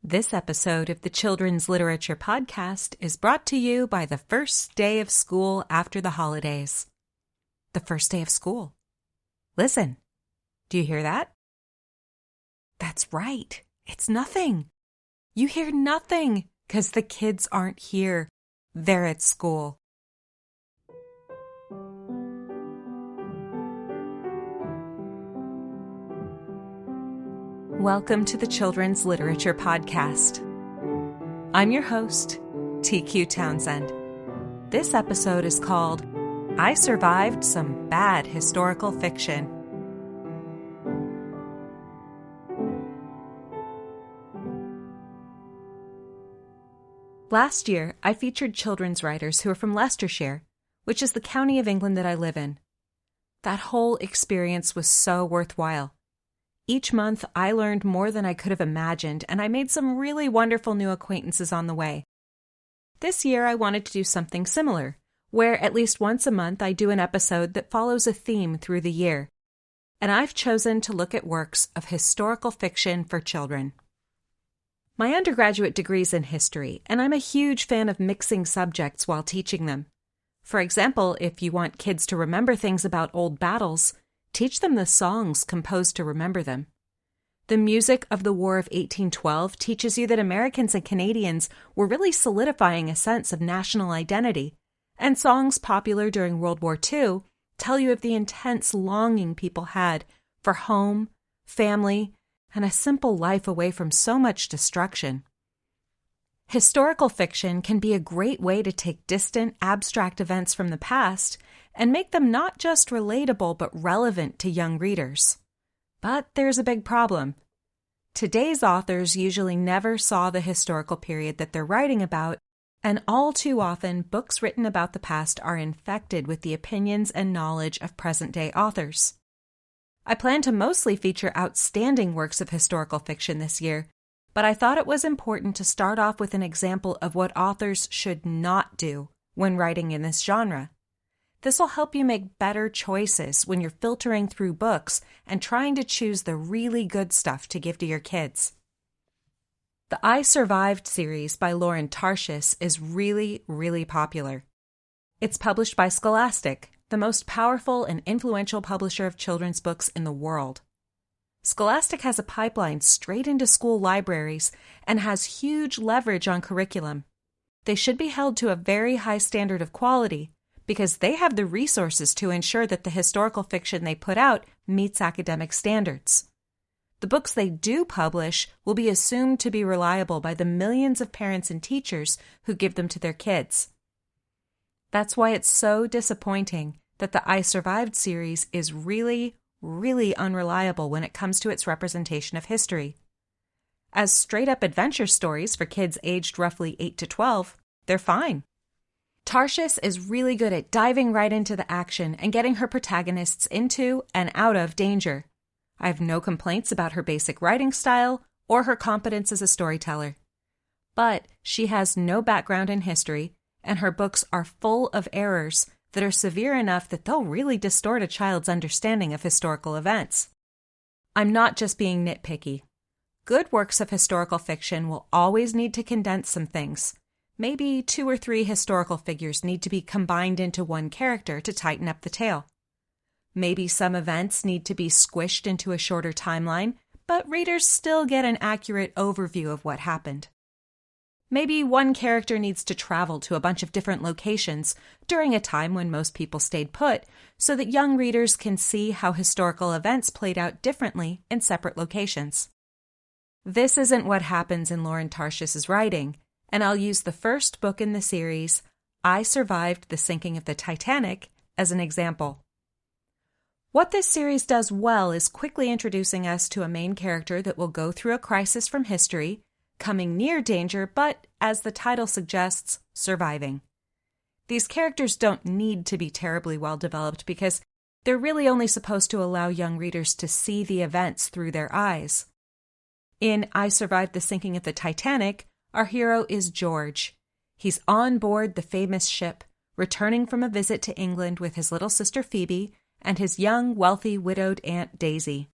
This episode of the Children's Literature Podcast is brought to you by the first day of school after the holidays. The first day of school. Listen, do you hear that? That's right. It's nothing. You hear nothing because the kids aren't here. They're at school. Welcome to the Children's Literature Podcast. I'm your host, TQ Townsend. This episode is called I Survived Some Bad Historical Fiction. Last year, I featured children's writers who are from Leicestershire, which is the county of England that I live in. That whole experience was so worthwhile. Each month, I learned more than I could have imagined, and I made some really wonderful new acquaintances on the way. This year, I wanted to do something similar, where at least once a month I do an episode that follows a theme through the year. And I've chosen to look at works of historical fiction for children. My undergraduate degree's in history, and I'm a huge fan of mixing subjects while teaching them. For example, if you want kids to remember things about old battles, teach them the songs composed to remember them. The music of the War of 1812 teaches you that Americans and Canadians were really solidifying a sense of national identity, and songs popular during World War II tell you of the intense longing people had for home, family, and a simple life away from so much destruction. Historical fiction can be a great way to take distant, abstract events from the past and make them not just relatable but relevant to young readers. But there's a big problem. Today's authors usually never saw the historical period that they're writing about, and all too often books written about the past are infected with the opinions and knowledge of present-day authors. I plan to mostly feature outstanding works of historical fiction this year, but I thought it was important to start off with an example of what authors should not do when writing in this genre. This will help you make better choices when you're filtering through books and trying to choose the really good stuff to give to your kids. The I Survived series by Lauren Tarshis is really, really popular. It's published by Scholastic, the most powerful and influential publisher of children's books in the world. Scholastic has a pipeline straight into school libraries and has huge leverage on curriculum. They should be held to a very high standard of quality because they have the resources to ensure that the historical fiction they put out meets academic standards. The books they do publish will be assumed to be reliable by the millions of parents and teachers who give them to their kids. That's why it's so disappointing that the I Survived series is really unreliable when it comes to its representation of history. As straight-up adventure stories for kids aged roughly 8 to 12, they're fine. Tarshis is really good at diving right into the action and getting her protagonists into and out of danger. I have no complaints about her basic writing style or her competence as a storyteller. But she has no background in history, and her books are full of errors that are severe enough that they'll really distort a child's understanding of historical events. I'm not just being nitpicky. Good works of historical fiction will always need to condense some things. Maybe 2 or 3 historical figures need to be combined into one character to tighten up the tale. Maybe some events need to be squished into a shorter timeline, but readers still get an accurate overview of what happened. Maybe one character needs to travel to a bunch of different locations during a time when most people stayed put, so that young readers can see how historical events played out differently in separate locations. This isn't what happens in Lauren Tarshis's writing, and I'll use the first book in the series, I Survived the Sinking of the Titanic, as an example. What this series does well is quickly introducing us to a main character that will go through a crisis from history, coming near danger, but, as the title suggests, surviving. These characters don't need to be terribly well developed because they're really only supposed to allow young readers to see the events through their eyes. In I Survived the Sinking of the Titanic, our hero is George. He's on board the famous ship, returning from a visit to England with his little sister Phoebe and his young, wealthy, widowed Aunt Daisy.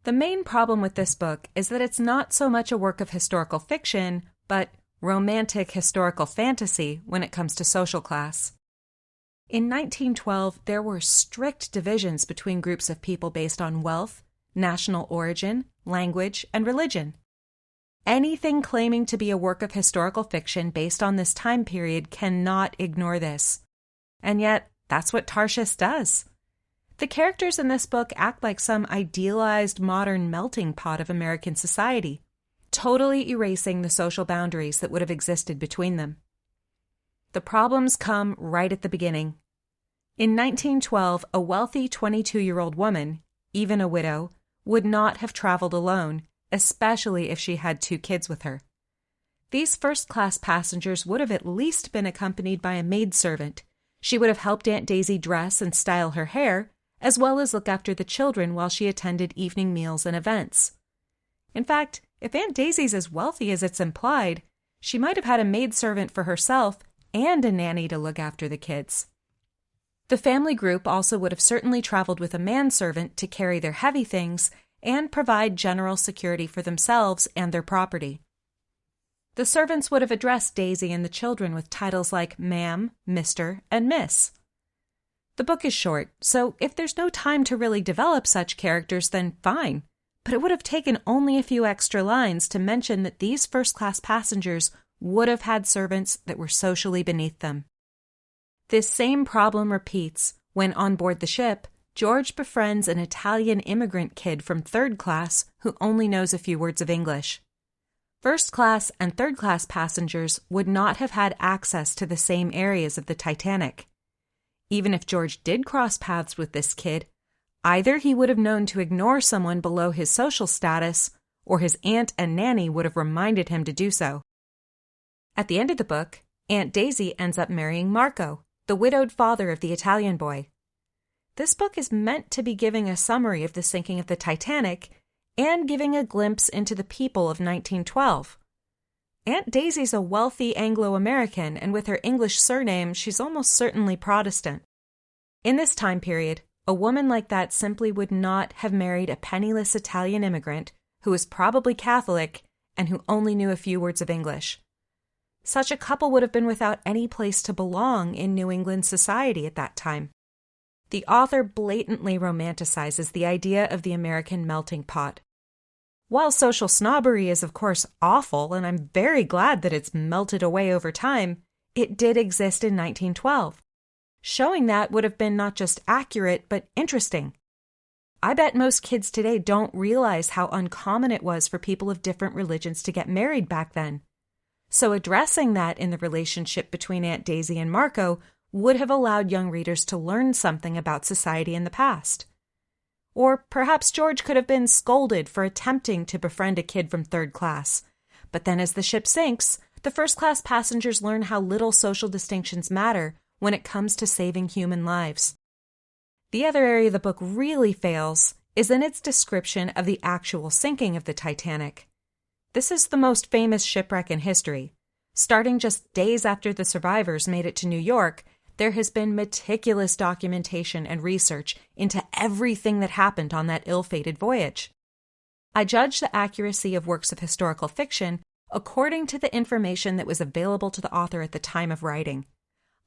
The main problem with this book is that it's not so much a work of historical fiction, but romantic historical fantasy when it comes to social class. In 1912, there were strict divisions between groups of people based on wealth, national origin, language, and religion. Anything claiming to be a work of historical fiction based on this time period cannot ignore this. And yet, that's what Tarshis does. The characters in this book act like some idealized modern melting pot of American society, totally erasing the social boundaries that would have existed between them. The problems come right at the beginning. In 1912, a wealthy 22-year-old woman, even a widow, would not have traveled alone, especially if she had 2 kids with her. These first-class passengers would have at least been accompanied by a maidservant. She would have helped Aunt Daisy dress and style her hair, as well as look after the children while she attended evening meals and events. In fact, if Aunt Daisy's as wealthy as it's implied, she might have had a maidservant for herself and a nanny to look after the kids. The family group also would have certainly traveled with a manservant to carry their heavy things and provide general security for themselves and their property. The servants would have addressed Daisy and the children with titles like Ma'am, Mr., and Miss. The book is short, so if there's no time to really develop such characters, then fine. But it would have taken only a few extra lines to mention that these first-class passengers would have had servants that were socially beneath them. This same problem repeats when, on board the ship, George befriends an Italian immigrant kid from 3rd class who only knows a few words of English. First-class and third-class passengers would not have had access to the same areas of the Titanic. Even if George did cross paths with this kid, either he would have known to ignore someone below his social status, or his aunt and nanny would have reminded him to do so. At the end of the book, Aunt Daisy ends up marrying Marco, the widowed father of the Italian boy. This book is meant to be giving a summary of the sinking of the Titanic and giving a glimpse into the people of 1912. Aunt Daisy's a wealthy Anglo-American, and with her English surname, she's almost certainly Protestant. In this time period, a woman like that simply would not have married a penniless Italian immigrant who was probably Catholic and who only knew a few words of English. Such a couple would have been without any place to belong in New England society at that time. The author blatantly romanticizes the idea of the American melting pot. While social snobbery is of course awful, and I'm very glad that it's melted away over time, it did exist in 1912. Showing that would have been not just accurate, but interesting. I bet most kids today don't realize how uncommon it was for people of different religions to get married back then. So addressing that in the relationship between Aunt Daisy and Marco would have allowed young readers to learn something about society in the past. Or perhaps George could have been scolded for attempting to befriend a kid from 3rd class. But then as the ship sinks, the first-class passengers learn how little social distinctions matter when it comes to saving human lives. The other area the book really fails is in its description of the actual sinking of the Titanic. This is the most famous shipwreck in history. Starting just days after the survivors made it to New York, there has been meticulous documentation and research into everything that happened on that ill-fated voyage. I judge the accuracy of works of historical fiction according to the information that was available to the author at the time of writing.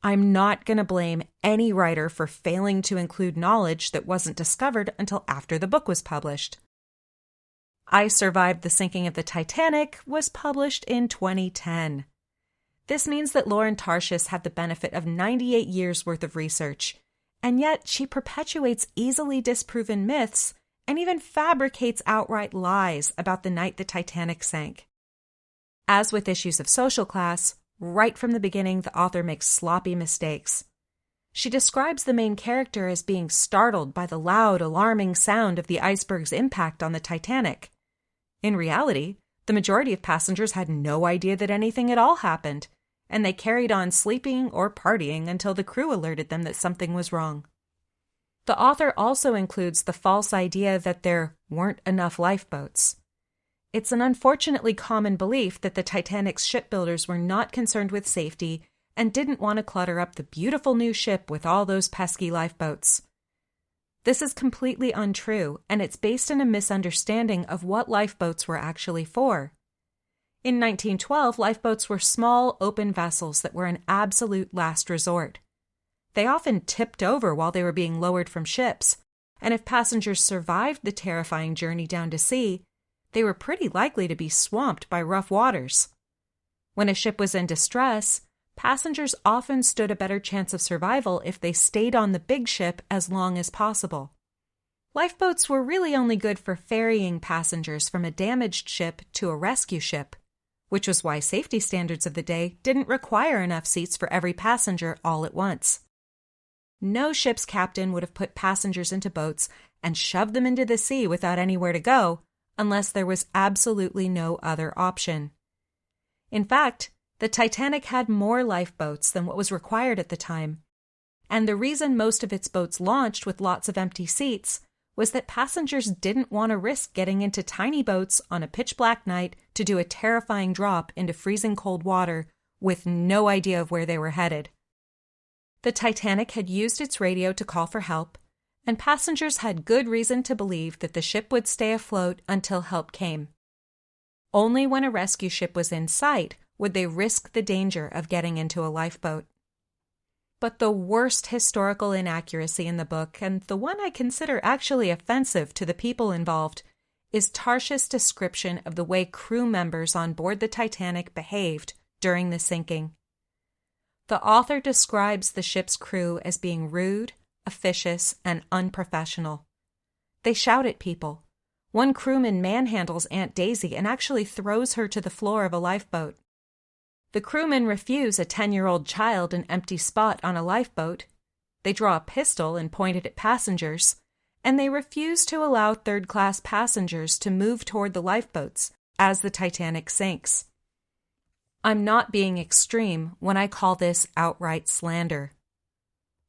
I'm not going to blame any writer for failing to include knowledge that wasn't discovered until after the book was published. I Survived the Sinking of the Titanic was published in 2010. This means that Lauren Tarshis had the benefit of 98 years' worth of research, and yet she perpetuates easily disproven myths and even fabricates outright lies about the night the Titanic sank. As with issues of social class, right from the beginning the author makes sloppy mistakes. She describes the main character as being startled by the loud, alarming sound of the iceberg's impact on the Titanic. In reality, the majority of passengers had no idea that anything at all happened, and they carried on sleeping or partying until the crew alerted them that something was wrong. The author also includes the false idea that there weren't enough lifeboats. It's an unfortunately common belief that the Titanic's shipbuilders were not concerned with safety and didn't want to clutter up the beautiful new ship with all those pesky lifeboats. This is completely untrue, and it's based in a misunderstanding of what lifeboats were actually for. In 1912, lifeboats were small, open vessels that were an absolute last resort. They often tipped over while they were being lowered from ships, and if passengers survived the terrifying journey down to sea, they were pretty likely to be swamped by rough waters. When a ship was in distress, passengers often stood a better chance of survival if they stayed on the big ship as long as possible. Lifeboats were really only good for ferrying passengers from a damaged ship to a rescue ship, which was why safety standards of the day didn't require enough seats for every passenger all at once. No ship's captain would have put passengers into boats and shoved them into the sea without anywhere to go, unless there was absolutely no other option. In fact, the Titanic had more lifeboats than what was required at the time, and the reason most of its boats launched with lots of empty seats was that passengers didn't want to risk getting into tiny boats on a pitch-black night to do a terrifying drop into freezing cold water with no idea of where they were headed. The Titanic had used its radio to call for help, and passengers had good reason to believe that the ship would stay afloat until help came. Only when a rescue ship was in sight would they risk the danger of getting into a lifeboat. But the worst historical inaccuracy in the book, and the one I consider actually offensive to the people involved, is Tarshis' description of the way crew members on board the Titanic behaved during the sinking. The author describes the ship's crew as being rude, officious, and unprofessional. They shout at people. One crewman manhandles Aunt Daisy and actually throws her to the floor of a lifeboat. The crewmen refuse a 10-year-old child an empty spot on a lifeboat. They draw a pistol and point it at passengers, and they refuse to allow third-class passengers to move toward the lifeboats as the Titanic sinks. I'm not being extreme when I call this outright slander.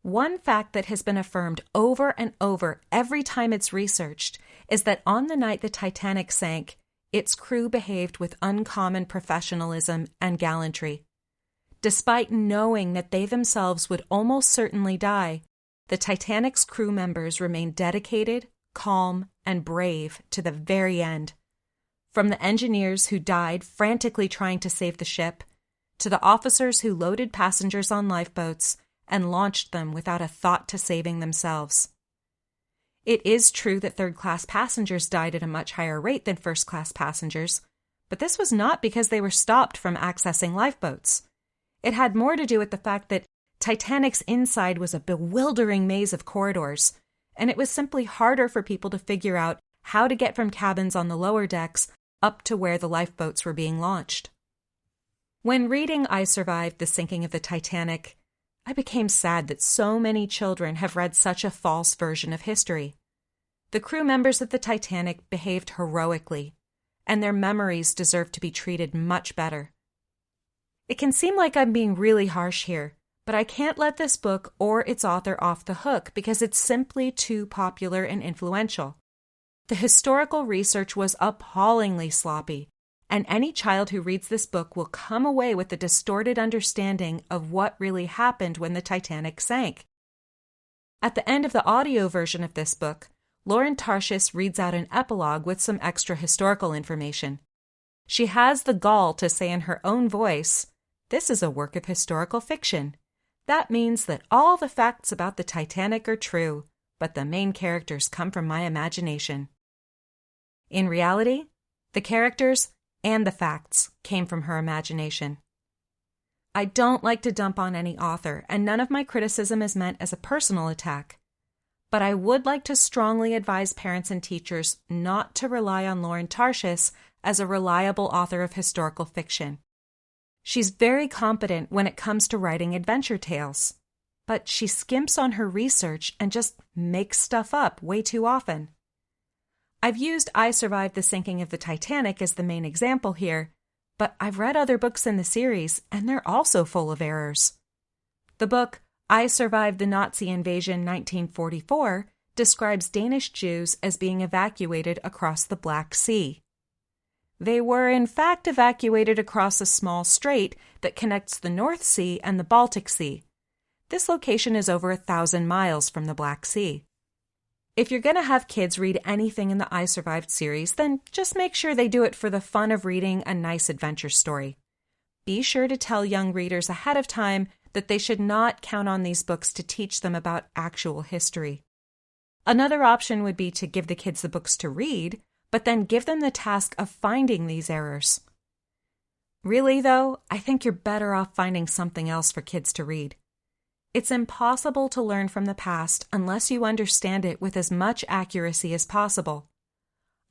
One fact that has been affirmed over and over every time it's researched is that on the night the Titanic sank, its crew behaved with uncommon professionalism and gallantry. Despite knowing that they themselves would almost certainly die, the Titanic's crew members remained dedicated, calm, and brave to the very end. From the engineers who died frantically trying to save the ship, to the officers who loaded passengers on lifeboats and launched them without a thought to saving themselves. It is true that third-class passengers died at a much higher rate than first-class passengers, but this was not because they were stopped from accessing lifeboats. It had more to do with the fact that Titanic's inside was a bewildering maze of corridors, and it was simply harder for people to figure out how to get from cabins on the lower decks up to where the lifeboats were being launched. When reading I Survived the Sinking of the Titanic, I became sad that so many children have read such a false version of history. The crew members of the Titanic behaved heroically, and their memories deserve to be treated much better. It can seem like I'm being really harsh here, but I can't let this book or its author off the hook because it's simply too popular and influential. The historical research was appallingly sloppy, and any child who reads this book will come away with a distorted understanding of what really happened when the Titanic sank. At the end of the audio version of this book, Lauren Tarshis reads out an epilogue with some extra historical information. She has the gall to say in her own voice, "This is a work of historical fiction. That means that all the facts about the Titanic are true, but the main characters come from my imagination." In reality, the characters and the facts came from her imagination. I don't like to dump on any author, and none of my criticism is meant as a personal attack. But I would like to strongly advise parents and teachers not to rely on Lauren Tarshis as a reliable author of historical fiction. She's very competent when it comes to writing adventure tales, but she skimps on her research and just makes stuff up way too often. I've used I Survived the Sinking of the Titanic as the main example here, but I've read other books in the series, and they're also full of errors. The book I Survived the Nazi Invasion 1944 describes Danish Jews as being evacuated across the Black Sea. They were in fact evacuated across a small strait that connects the North Sea and the Baltic Sea. This location is over 1,000 miles from the Black Sea. If you're going to have kids read anything in the I Survived series, then just make sure they do it for the fun of reading a nice adventure story. Be sure to tell young readers ahead of time that they should not count on these books to teach them about actual history. Another option would be to give the kids the books to read, but then give them the task of finding these errors. Really, though, I think you're better off finding something else for kids to read. It's impossible to learn from the past unless you understand it with as much accuracy as possible.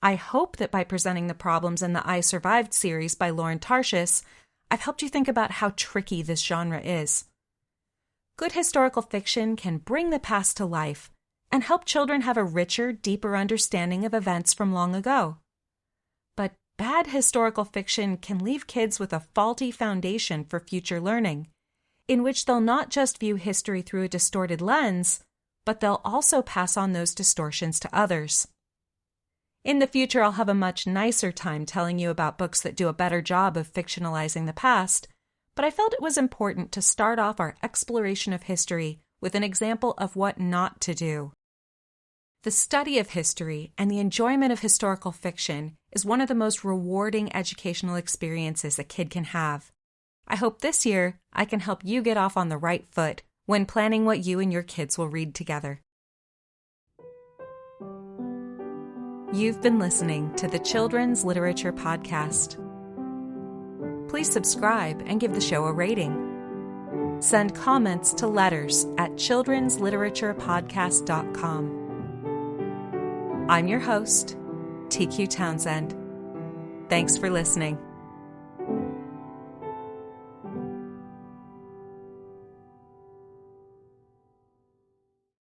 I hope that by presenting the problems in the I Survived series by Lauren Tarshis, I've helped you think about how tricky this genre is. Good historical fiction can bring the past to life and help children have a richer, deeper understanding of events from long ago. But bad historical fiction can leave kids with a faulty foundation for future learning, in which they'll not just view history through a distorted lens, but they'll also pass on those distortions to others. In the future, I'll have a much nicer time telling you about books that do a better job of fictionalizing the past, but I felt it was important to start off our exploration of history with an example of what not to do. The study of history and the enjoyment of historical fiction is one of the most rewarding educational experiences a kid can have. I hope this year I can help you get off on the right foot when planning what you and your kids will read together. You've been listening to the Children's Literature Podcast. Please subscribe and give the show a rating. Send comments to letters@childrensliteraturepodcast.com. I'm your host, TQ Townsend. Thanks for listening.